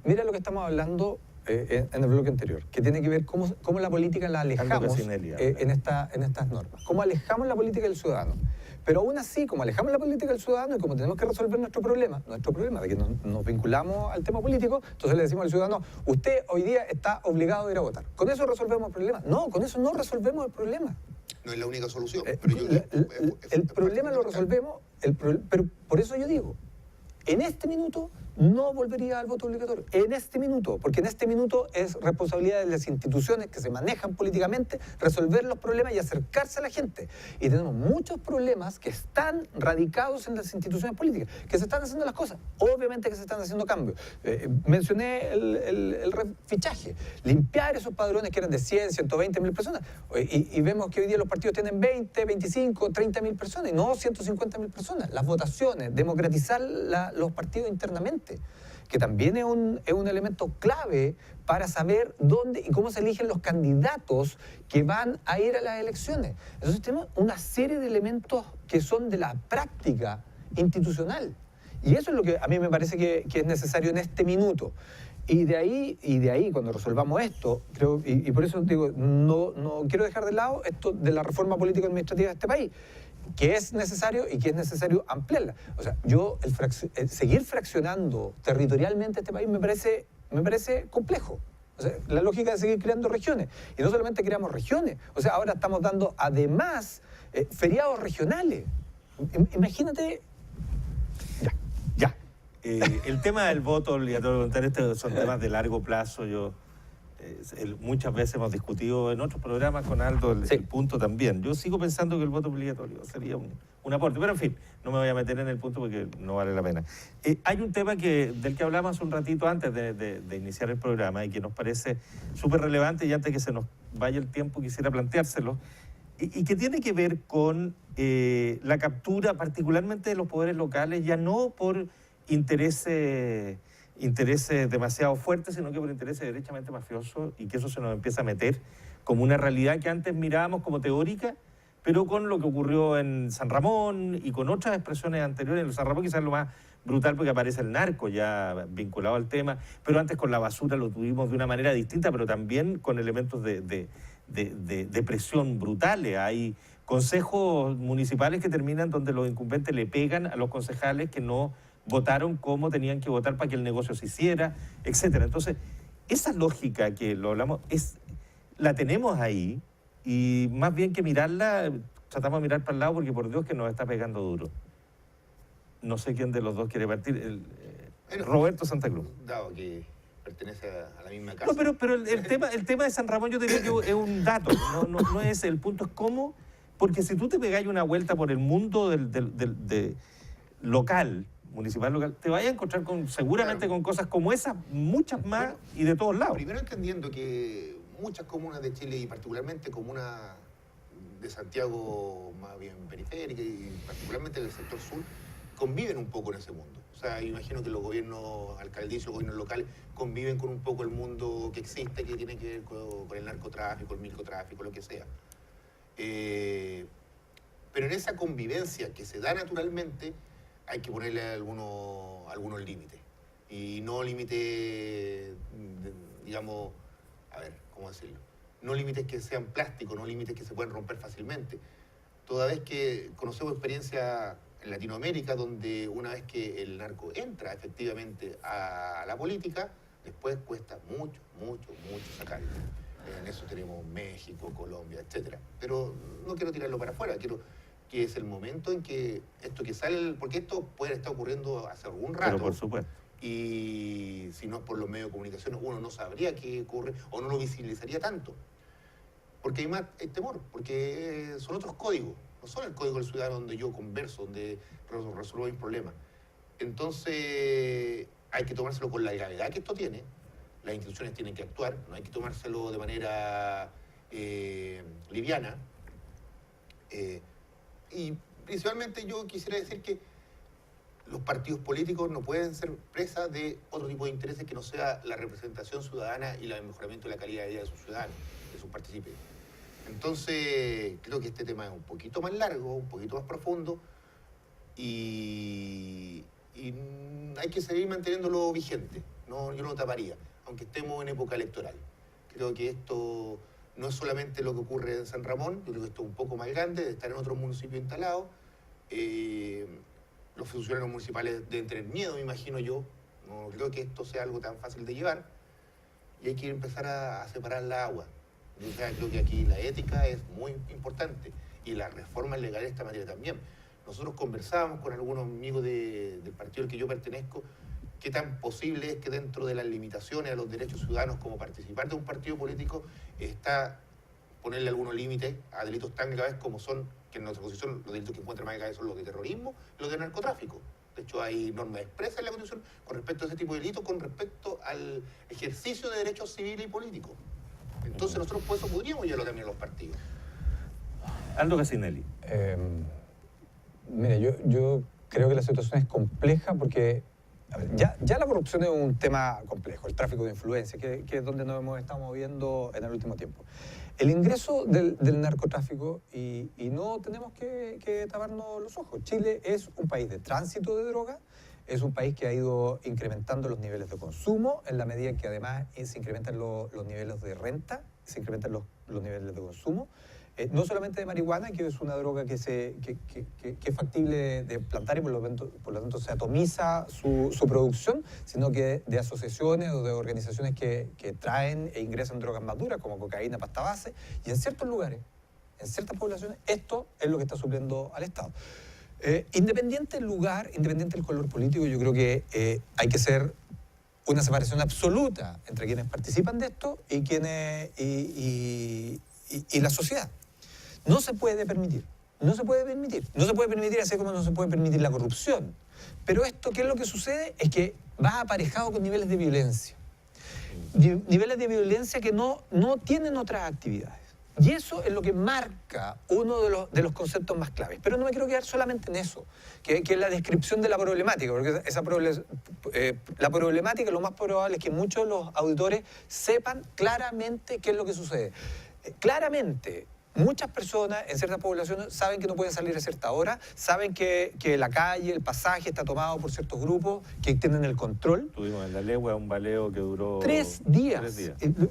Speaker 2: Mira lo que estamos hablando en el bloque anterior, que tiene que ver cómo la política la alejamos en estas normas. Cómo alejamos la política del ciudadano. Pero aún así, como alejamos la política del ciudadano y como tenemos que resolver nuestro problema de que nos vinculamos al tema político, entonces le decimos al ciudadano, usted hoy día está obligado a ir a votar. ¿Con eso resolvemos el problema? No, con eso no resolvemos el problema.
Speaker 3: No es la única solución.
Speaker 2: El problema lo resolvemos, pero por eso yo digo, en este minuto no volvería al voto obligatorio. En este minuto, porque en este minuto es responsabilidad de las instituciones que se manejan políticamente resolver los problemas y acercarse a la gente. Y tenemos muchos problemas que están radicados en las instituciones políticas, que se están haciendo las cosas. Obviamente que se están haciendo cambios. Mencioné el refichaje. Limpiar esos padrones que eran de 100, 120 mil personas. Y vemos que hoy día los partidos tienen 20, 25, 30 mil personas y no 150 mil personas. Las votaciones, democratizar los partidos internamente, que también es un elemento clave para saber dónde y cómo se eligen los candidatos que van a ir a las elecciones. Entonces tenemos una serie de elementos que son de la práctica institucional. Y eso es lo que a mí me parece que es necesario en este minuto. Y de ahí, cuando resolvamos esto, creo, y por eso digo, no quiero dejar de lado esto de la reforma político-administrativa de este país, que es necesario y que es necesario ampliarla. O sea, el seguir fraccionando territorialmente este país me parece complejo. O sea, la lógica de seguir creando regiones. Y no solamente creamos regiones, o sea, ahora estamos dando además feriados regionales. Imagínate.
Speaker 1: El tema del voto obligatorio voluntario, estos son temas de largo plazo. Yo muchas veces hemos discutido en otros programas con Aldo el punto también. Yo sigo pensando que el voto obligatorio sería un aporte, pero en fin, no me voy a meter en el punto porque no vale la pena. Hay un tema del que hablamos hace un ratito antes de iniciar el programa y que nos parece súper relevante, y antes que se nos vaya el tiempo quisiera planteárselo, y que tiene que ver con la captura particularmente de los poderes locales, ya no por intereses demasiado fuertes, sino que por intereses derechamente mafiosos, y que eso se nos empieza a meter como una realidad que antes mirábamos como teórica, pero con lo que ocurrió en San Ramón y con otras expresiones anteriores. En San Ramón quizás lo más brutal porque aparece el narco ya vinculado al tema, pero antes con la basura lo tuvimos de una manera distinta, pero también con elementos de presión brutales. Hay consejos municipales que terminan donde los incumbentes le pegan a los concejales que no votaron como tenían que votar para que el negocio se hiciera, etcétera. Entonces, esa lógica que lo hablamos, la tenemos ahí, y más bien que mirarla, tratamos de mirar para el lado porque por Dios que nos está pegando duro. No sé quién de los dos quiere partir. Roberto Santa Cruz.
Speaker 3: Dado que pertenece a la misma casa.
Speaker 1: No, pero el tema de San Ramón yo diría que es un dato, no es el punto, es cómo, porque si tú te pegáis una vuelta por el mundo local, municipal local, te vayas a encontrar seguramente con cosas como esas, muchas más, y de todos lados.
Speaker 3: Primero entendiendo que muchas comunas de Chile, y particularmente comunas de Santiago más bien periférica y particularmente del sector sur, conviven un poco en ese mundo. O sea, imagino que los gobiernos alcaldicios, los gobiernos locales, conviven con un poco el mundo que existe, que tiene que ver con el narcotráfico, el microtráfico, lo que sea. Pero en esa convivencia que se da naturalmente, hay que ponerle algunos límites. Y no límites, digamos, a ver, ¿cómo decirlo? No límites que sean plásticos, no límites que se puedan romper fácilmente. Toda vez que conocemos experiencia en Latinoamérica, donde una vez que el narco entra efectivamente a la política, después cuesta mucho sacarlo. En eso tenemos México, Colombia, etcétera. Pero no quiero tirarlo para afuera, quiero que es el momento en que esto que sale, porque esto puede estar ocurriendo hace algún rato.
Speaker 1: Pero por supuesto.
Speaker 3: Y si no es por los medios de comunicación, uno no sabría qué ocurre o no lo visibilizaría tanto. Porque hay más temor, porque son otros códigos, no son el código del ciudadano donde yo converso, donde resuelvo mis problemas. Entonces hay que tomárselo con la gravedad que esto tiene. Las instituciones tienen que actuar, no hay que tomárselo de manera liviana. Y principalmente yo quisiera decir que los partidos políticos no pueden ser presa de otro tipo de intereses que no sea la representación ciudadana y el mejoramiento de la calidad de vida de sus ciudadanos, de sus participantes. Entonces, creo que este tema es un poquito más largo, un poquito más profundo, y hay que seguir manteniéndolo vigente. No, yo no lo taparía, aunque estemos en época electoral. Creo que esto no es solamente lo que ocurre en San Ramón, yo creo que esto es un poco más grande, de estar en otros municipios instalados. Los funcionarios municipales deben tener miedo, me imagino yo. No creo que esto sea algo tan fácil de llevar. Y hay que empezar a separar la agua. O sea, creo que aquí la ética es muy importante y las reformas legales de esta materia también. Nosotros conversábamos con algunos amigos del partido al que yo pertenezco, qué tan posible es que dentro de las limitaciones a los derechos ciudadanos como participar de un partido político está ponerle algunos límites a delitos tan graves como son, que en nuestra posición los delitos que encuentran más graves son los de terrorismo y los de narcotráfico. De hecho, hay normas expresas en la Constitución con respecto a ese tipo de delitos, con respecto al ejercicio de derechos civiles y políticos. Entonces nosotros por eso podríamos llevarlo también a los partidos.
Speaker 1: Aldo Cassinelli.
Speaker 2: Mire, yo creo que la situación es compleja porque a ver, ya la corrupción es un tema complejo, el tráfico de influencia, que es donde nos hemos estado moviendo en el último tiempo. El ingreso del narcotráfico, y no tenemos que taparnos los ojos. Chile es un país de tránsito de droga, es un país que ha ido incrementando los niveles de consumo en la medida en que además se incrementan los niveles de renta, se incrementan los niveles de consumo. No solamente de marihuana, que es una droga que es factible de plantar y por lo tanto se atomiza su producción, sino que de asociaciones o de organizaciones que traen e ingresan drogas más duras, como cocaína, pasta base, y en ciertos lugares, en ciertas poblaciones, esto es lo que está supliendo al Estado. Independiente del lugar, independiente del color político, yo creo que hay que ser una separación absoluta entre quienes participan de esto y quienes y la sociedad. No se puede permitir. No se puede permitir. No se puede permitir así como no se puede permitir la corrupción. Pero esto, ¿qué es lo que sucede? Es que va aparejado con niveles de violencia. Niveles de violencia que no tienen otras actividades. Y eso es lo que marca uno de los conceptos más claves. Pero no me quiero quedar solamente en eso, que es la descripción de la problemática, porque la problemática lo más probable es que muchos de los auditores sepan claramente qué es lo que sucede. Claramente, muchas personas en ciertas poblaciones saben que no pueden salir a cierta hora, saben que la calle, el pasaje está tomado por ciertos grupos que tienen el control.
Speaker 1: Tuvimos en La Legua un baleo que duró
Speaker 2: 3 días.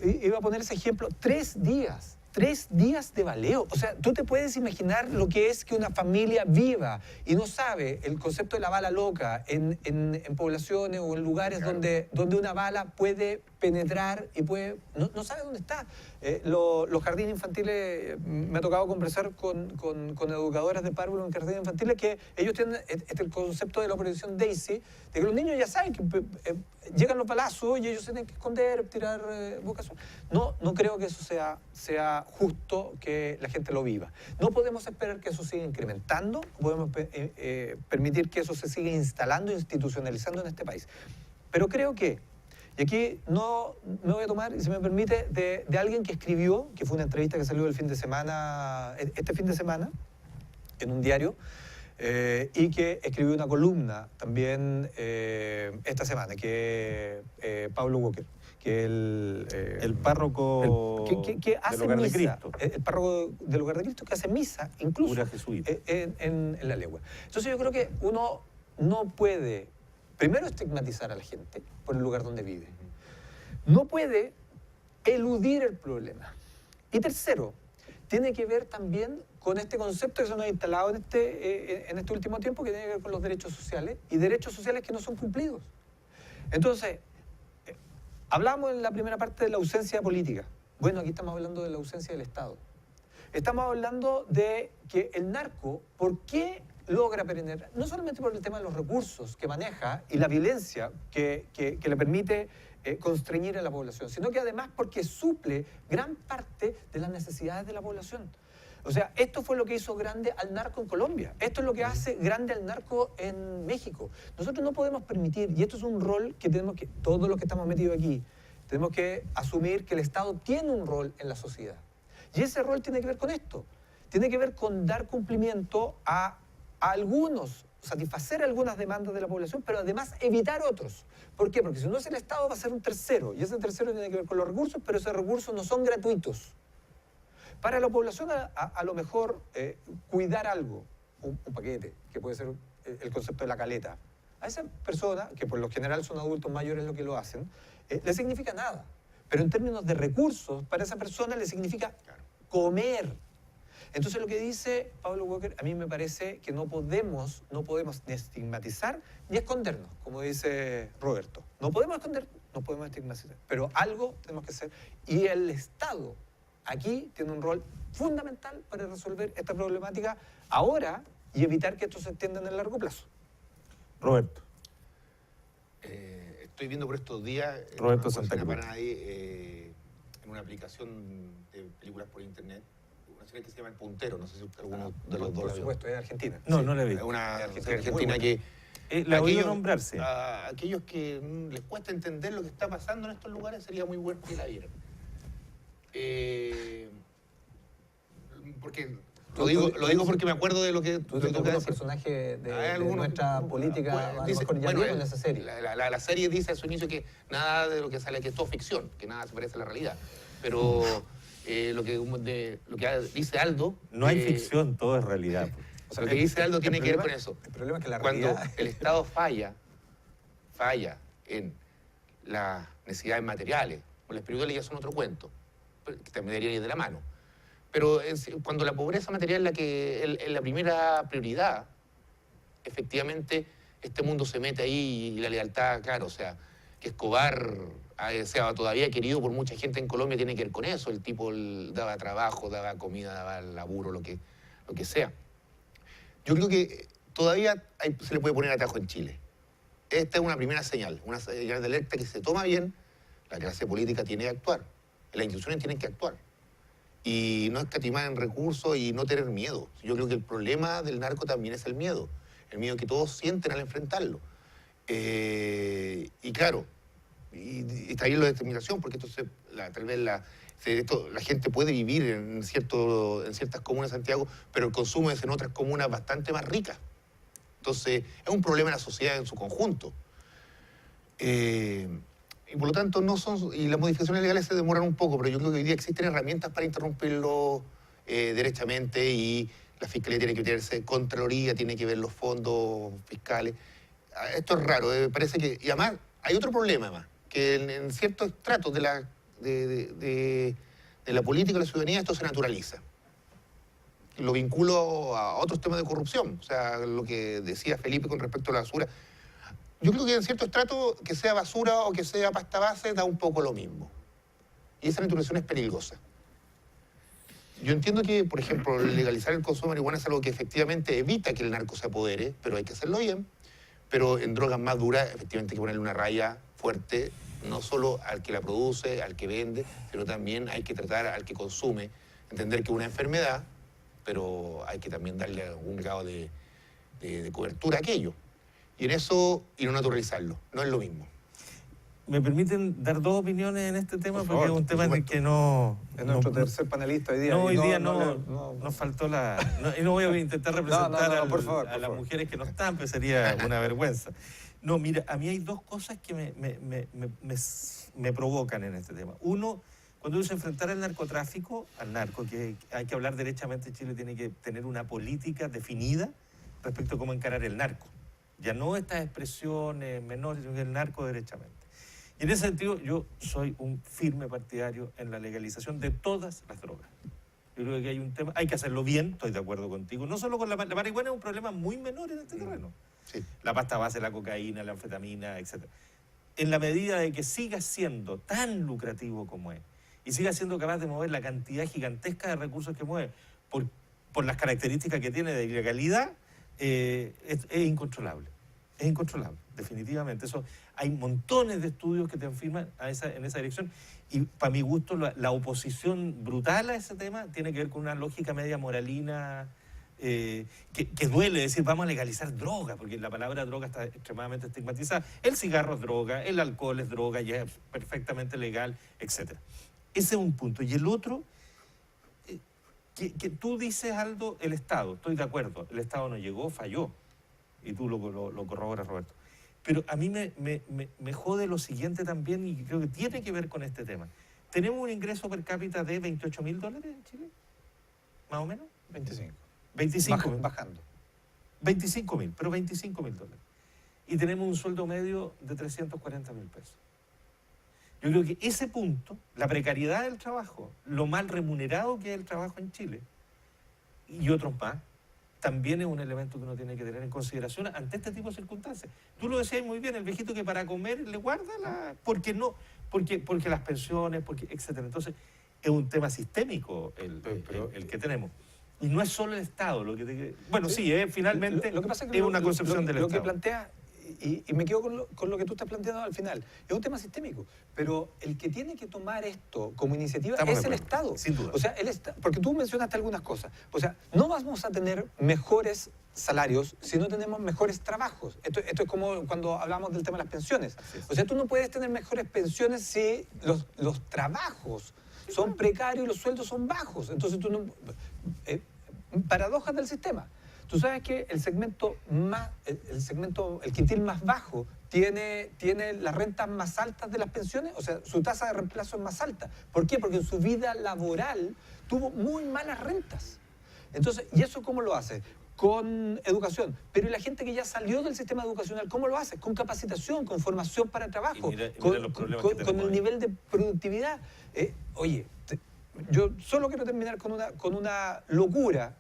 Speaker 2: Iba a poner ese ejemplo, 3 días. 3 días de baleo. O sea, tú te puedes imaginar lo que es que una familia viva y no sabe el concepto de la bala loca en poblaciones o en lugares donde una bala puede penetrar y puede... No sabe dónde está. Los jardines infantiles, me ha tocado conversar con educadoras de párvulos en jardines infantiles que ellos tienen el concepto de la operación Daisy, de que los niños ya saben que llegan los balazos y ellos se tienen que esconder, tirar bocas. No creo que eso sea justo que la gente lo viva. No podemos esperar que eso siga incrementando, no podemos permitir que eso se siga instalando, institucionalizando en este país. Pero creo que, y aquí no me voy a tomar, si me permite, de alguien que escribió, que fue una entrevista que salió este fin de semana, en un diario, y que escribió una columna también esta semana, que Pablo Walker, que el párroco que hace del Hogar misa, de Cristo. El párroco del Hogar de Cristo, que hace misa, incluso en La Legua. Entonces yo creo que uno no puede, primero, estigmatizar a la gente por el lugar donde vive. No puede eludir el problema. Y tercero, tiene que ver también con este concepto que se nos ha instalado en este último tiempo, que tiene que ver con los derechos sociales, y derechos sociales que no son cumplidos. Entonces, hablamos en la primera parte de la ausencia política. Bueno, aquí estamos hablando de la ausencia del Estado. Estamos hablando de que el narco, ¿por qué logra penetrar? No solamente por el tema de los recursos que maneja y la violencia que le permite constreñir a la población, sino que además porque suple gran parte de las necesidades de la población. O sea, esto fue lo que hizo grande al narco en Colombia. Esto es lo que hace grande al narco en México. Nosotros no podemos permitir, y esto es un rol que tenemos que, todos los que estamos metidos aquí, tenemos que asumir que el Estado tiene un rol en la sociedad. Y ese rol tiene que ver con esto. Tiene que ver con dar cumplimiento a algunos, satisfacer algunas demandas de la población, pero además evitar otros. ¿Por qué? Porque si no es el Estado, va a ser un tercero. Y ese tercero tiene que ver con los recursos, pero esos recursos no son gratuitos. Para la población, a lo mejor, cuidar algo, un paquete, que puede ser el concepto de la caleta, a esa persona, que por lo general son adultos mayores los que lo hacen, le significa nada. Pero en términos de recursos, para esa persona le significa comer. Entonces lo que dice Pablo Walker, a mí me parece que no podemos ni estigmatizar ni escondernos, como dice Roberto. No podemos esconder, no podemos estigmatizar, pero algo tenemos que hacer. Y el Estado aquí tiene un rol fundamental para resolver esta problemática ahora y evitar que esto se extienda en el largo plazo.
Speaker 1: Roberto.
Speaker 3: Estoy viendo por estos días,
Speaker 1: Roberto Santa Cruz,
Speaker 3: para nadie, en una aplicación de películas por internet, una serie que se llama El Puntero, no sé si alguno de los dos.
Speaker 2: Por supuesto, es de Argentina.
Speaker 1: No, no la vi.
Speaker 3: Es una serie argentina que...
Speaker 1: la oí nombrarse.
Speaker 3: A aquellos que les cuesta entender lo que está pasando en estos lugares, sería muy bueno que la vieran. Porque lo digo porque me acuerdo de lo que
Speaker 2: tú algunos personajes de nuestra política a lo mejor ya vieron esa serie.
Speaker 3: La serie dice a su inicio que nada de lo que sale, que es todo ficción, que nada se parece a la realidad. Pero lo que dice Aldo...
Speaker 1: No hay ficción, todo es realidad.
Speaker 3: O sea, lo que dice Aldo tiene que ver con eso.
Speaker 2: El problema es que la
Speaker 3: cuando
Speaker 2: realidad...
Speaker 3: el Estado falla en las necesidades materiales, o las espirituales ya son otro cuento, que también debería ir de la mano. Pero cuando la pobreza material es la primera prioridad, efectivamente este mundo se mete ahí y la lealtad, claro, o sea, que Escobar sea todavía querido por mucha gente en Colombia tiene que ver con eso. El tipo daba trabajo, daba comida, daba laburo, lo que sea. Yo creo que todavía se le puede poner atajo en Chile. esta es una primera señal de alerta que se toma bien, la clase política tiene que actuar, las instituciones tienen que actuar. Y no escatimar en recursos y no tener miedo. Yo creo que el problema del narco también es el miedo que todos sienten al enfrentarlo. Y claro, y está bien la determinación, porque tal vez la gente puede vivir en ciertas comunas de Santiago, pero el consumo es en otras comunas bastante más ricas. Entonces, es un problema de la sociedad en su conjunto. Y por lo tanto, y las modificaciones legales se demoran un poco, pero yo creo que hoy día existen herramientas para interrumpirlo derechamente, y la Fiscalía tiene que meterse, Contraloría tiene que ver los fondos fiscales. Esto es raro, parece que... Y además, hay otro problema más, que en ciertos estratos de la política y la ciudadanía esto se naturaliza. Lo vinculo a otros temas de corrupción, o sea, lo que decía Felipe con respecto a la basura. Yo creo que en cierto estrato, que sea basura o que sea pasta base, da un poco lo mismo. Y esa naturalización es peligrosa. Yo entiendo que, por ejemplo, legalizar el consumo de marihuana es algo que efectivamente evita que el narco se apodere, pero hay que hacerlo bien. Pero en drogas más duras, efectivamente hay que ponerle una raya fuerte, no solo al que la produce, al que vende, sino también hay que tratar al que consume, entender que es una enfermedad, pero hay que también darle algún grado de cobertura a aquello. Y en eso, y no naturalizarlo, no es lo mismo.
Speaker 1: ¿Me permiten dar dos opiniones en este tema?
Speaker 2: Por
Speaker 1: Porque
Speaker 2: favor,
Speaker 1: es un tema en el que no...
Speaker 2: Es nuestro tercer panelista hoy día.
Speaker 1: No, hoy día nos faltó la... y no voy a intentar representar
Speaker 2: por favor,
Speaker 1: a las mujeres que no están, pues sería una vergüenza. No, mira, a mí hay dos cosas que me provocan en este tema. Uno, cuando uno se enfrentar al narcotráfico, al narco, que hay que hablar derechamente, Chile tiene que tener una política definida respecto a cómo encarar el narco. Ya no estas expresiones menores, sino el narco derechamente. Y en ese sentido, yo soy un firme partidario en la legalización de todas las drogas. Yo creo que hay un tema, hay que hacerlo bien, estoy de acuerdo contigo. No solo con la marihuana, es un problema muy menor en este terreno.
Speaker 3: Sí.
Speaker 1: La pasta base, la cocaína, la anfetamina, etc. En la medida de que siga siendo tan lucrativo como es, y siga siendo capaz de mover la cantidad gigantesca de recursos que mueve, por las características que tiene de ilegalidad, es incontrolable. Es incontrolable, definitivamente. Eso, hay montones de estudios que te afirman en esa dirección, y para mi gusto la oposición brutal a ese tema tiene que ver con una lógica media moralina que duele decir vamos a legalizar droga, porque la palabra droga está extremadamente estigmatizada. El cigarro es droga, el alcohol es droga, ya es perfectamente legal, etc. Ese es un punto. Y el otro, que tú dices, Aldo, el Estado, estoy de acuerdo, el Estado no llegó, falló, y tú lo corroboras, Roberto. Pero a mí me jode lo siguiente también, y creo que tiene que ver con este tema. Tenemos un ingreso per cápita de $28.000 en Chile, más o menos. 25.000.
Speaker 2: Bajando.
Speaker 1: 25.000, pero $25.000. Y tenemos un sueldo medio de 340.000 pesos. Yo creo que ese punto, la precariedad del trabajo, lo mal remunerado que es el trabajo en Chile, y otros más, también es un elemento que uno tiene que tener en consideración ante este tipo de circunstancias. Tú lo decías muy bien, el viejito que para comer le guarda porque las pensiones, etc. Entonces, es un tema sistémico el que tenemos. Y no es solo el Estado lo que... Bueno, sí, finalmente
Speaker 2: lo que pasa
Speaker 1: es una concepción del Estado.
Speaker 2: Lo que plantea, y me quedo con lo que tú estás planteando al final, es un tema sistémico, pero el que tiene que tomar esto como iniciativa es el Estado.
Speaker 1: Sin duda.
Speaker 2: O sea, porque tú mencionaste algunas cosas. O sea, no vamos a tener mejores salarios si no tenemos mejores trabajos. Esto es como cuando hablamos del tema de las pensiones. O sea, tú no puedes tener mejores pensiones si los trabajos son precarios y los sueldos son bajos. Entonces tú no... paradojas del sistema. Tú sabes que el quintil más bajo tiene las rentas más altas de las pensiones, o sea, su tasa de reemplazo es más alta. ¿Por qué? Porque en su vida laboral tuvo muy malas rentas. Entonces, ¿y eso cómo lo hace? Con educación. Pero ¿y la gente que ya salió del sistema educacional, cómo lo hace? Con capacitación, con formación para trabajo, con el nivel de productividad. Oye, yo solo quiero terminar con una locura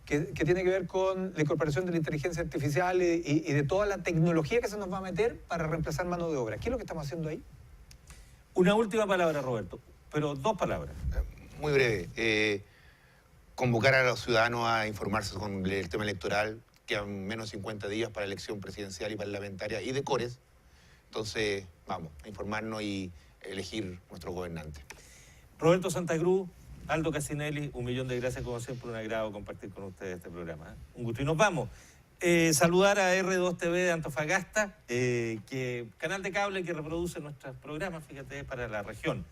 Speaker 2: que tiene que ver con la incorporación de la inteligencia artificial y de toda la tecnología que se nos va a meter para reemplazar mano de obra. ¿Qué es lo que estamos haciendo ahí?
Speaker 1: Una última palabra, Roberto, pero dos palabras.
Speaker 3: Muy breve. Convocar a los ciudadanos a informarse con el tema electoral, quedan menos de 50 días para elección presidencial y parlamentaria y de Cores. Entonces, vamos a informarnos y elegir nuestro gobernante.
Speaker 1: Roberto Santa Cruz, Aldo Casinelli, 1.000.000 de gracias, como siempre, un agrado compartir con ustedes este programa. Un gusto. Y nos vamos. Saludar a R2 TV de Antofagasta, canal de cable que reproduce nuestros programas, fíjate, para la región.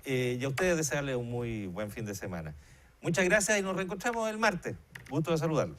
Speaker 1: Y a ustedes desearles un muy buen fin de semana. Muchas gracias y nos reencontramos el martes. Gusto de saludarlos.